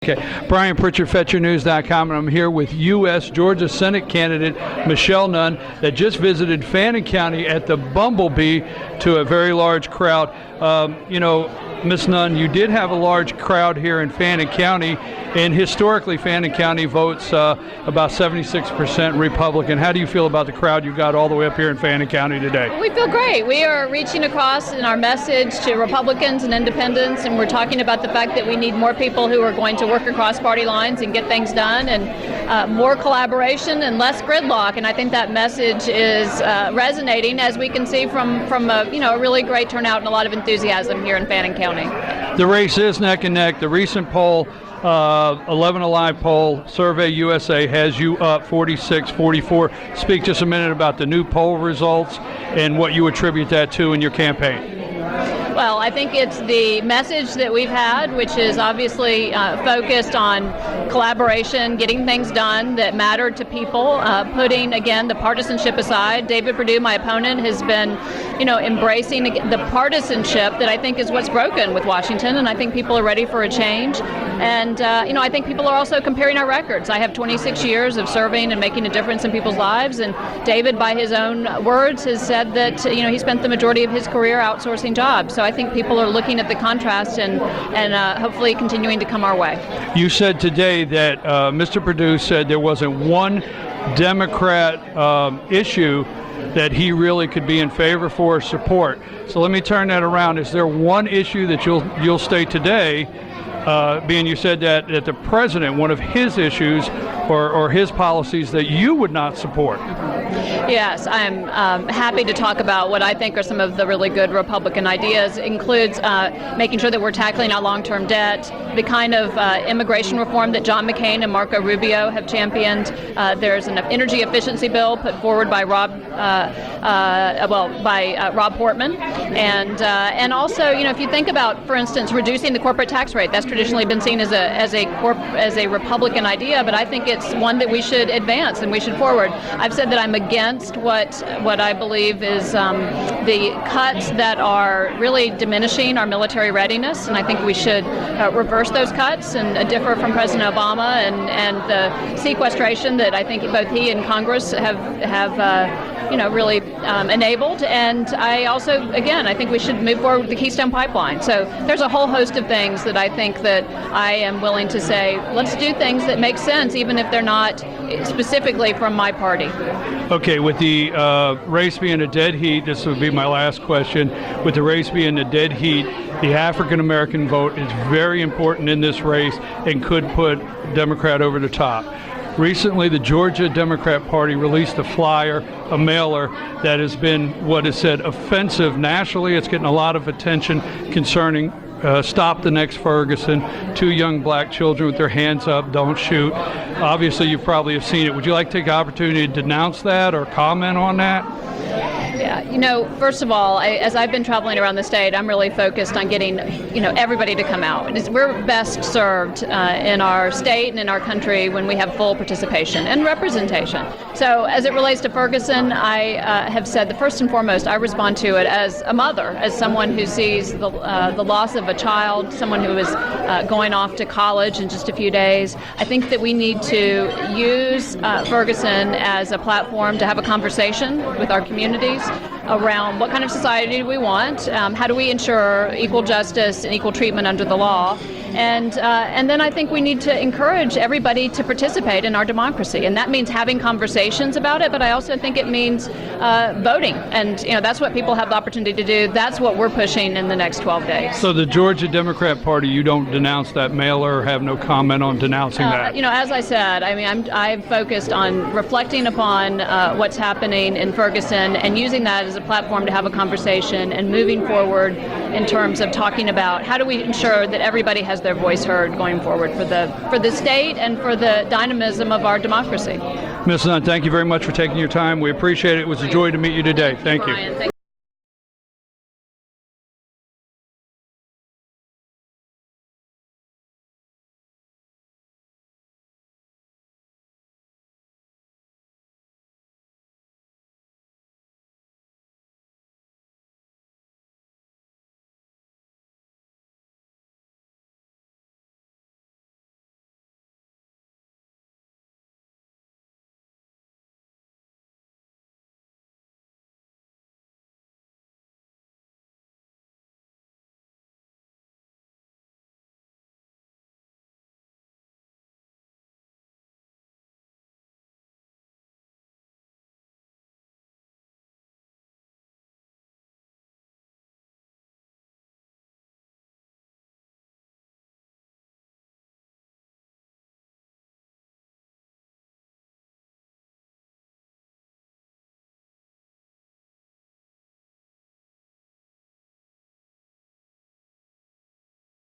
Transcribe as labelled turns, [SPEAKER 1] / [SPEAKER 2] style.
[SPEAKER 1] Okay, Brian Pritchard, FetchYourNews.com, and I'm here with U.S. Georgia Senate candidate Michelle Nunn that just visited Fannin County at the Bumblebee to a very large crowd. Ms. Nunn, you did have a large crowd here in Fannin County, and historically Fannin County votes about 76% Republican. How do you feel about the crowd you got all the way up here in Fannin County today?
[SPEAKER 2] We feel great. We are reaching across in our message to Republicans and independents, and we're talking about the fact that we need more people who are going to work across party lines and get things done, and more collaboration and less gridlock. And I think that message is resonating, as we can see from a really great turnout and a lot of enthusiasm here in Fannin County.
[SPEAKER 1] The race is neck and neck. The recent poll, 11 Alive poll, Survey USA, has you up 46-44. Speak just a minute about the new poll results and what you attribute that to in your campaign.
[SPEAKER 2] Well, I think it's the message that we've had, which is obviously focused on collaboration, getting things done that matter to people, putting, again, the partisanship aside. David Perdue, my opponent, has been, embracing the partisanship that I think is what's broken with Washington, and I think people are ready for a change. And, I think people are also comparing our records. I have 26 years of serving and making a difference in people's lives, and David, by his own words, has said that, he spent the majority of his career outsourcing jobs. So I think people are looking at the contrast and hopefully continuing to come our way.
[SPEAKER 1] You said today that Mr. Perdue said there wasn't one Democrat issue that he really could be in favor for or support. So let me turn that around. Is there one issue that you'll state today, being you said that the president, one of his issues or his policies that you would not support?
[SPEAKER 2] Yes, I'm happy to talk about what I think are some of the really good Republican ideas. It includes making sure that we're tackling our long-term debt, the kind of immigration reform that John McCain and Marco Rubio have championed. There's an energy efficiency bill put forward by Rob Portman, and also, if you think about, for instance, reducing the corporate tax rate, that's traditionally been seen as a Republican idea, but I think it's one that we should advance and we should forward. I've said that I'm against what I believe is the cuts that are really diminishing our military readiness, and I think we should reverse those cuts and differ from President Obama and the sequestration that I think both he and Congress have really enabled. And I also, again, I think we should move forward with the Keystone Pipeline. So there's a whole host of things that I think that I am willing to say, let's do things that make sense, even if they're not specifically from my party.
[SPEAKER 1] Okay, with the race being a dead heat, this would be my last question. With the race being a dead heat, the African-American vote is very important in this race and could put Democrat over the top. Recently, the Georgia Democrat Party released a flyer, a mailer, that has been what is said offensive nationally. It's getting a lot of attention concerning Stop the Next Ferguson, 2 young black children with their hands up, don't shoot. Obviously, you probably have seen it. Would you like to take the opportunity to denounce that or comment on that?
[SPEAKER 2] Yeah, first of all, as I've been traveling around the state, I'm really focused on getting, everybody to come out. We're best served in our state and in our country when we have full participation and representation. So as it relates to Ferguson, I have said that first and foremost, I respond to it as a mother, as someone who sees the loss of a child, someone who is going off to college in just a few days. I think that we need to use Ferguson as a platform to have a conversation with our communities around what kind of society do we want, how do we ensure equal justice and equal treatment under the law, and then I think we need to encourage everybody to participate in our democracy, and that means having conversations about it, but I also think it means voting, and that's what people have the opportunity to do. That's what we're pushing in the next 12 days.
[SPEAKER 1] So the Georgia Democrat Party, you don't denounce that mailer or have no comment on denouncing that?
[SPEAKER 2] As I said, I'm focused on reflecting upon what's happening in Ferguson and using that as a platform to have a conversation and moving forward in terms of talking about how do we ensure that everybody has their voice heard going forward for the state and for the dynamism of our democracy.
[SPEAKER 1] Ms. Nunn, thank you very much for taking your time. We appreciate it. It was a joy to meet you today. Thank you.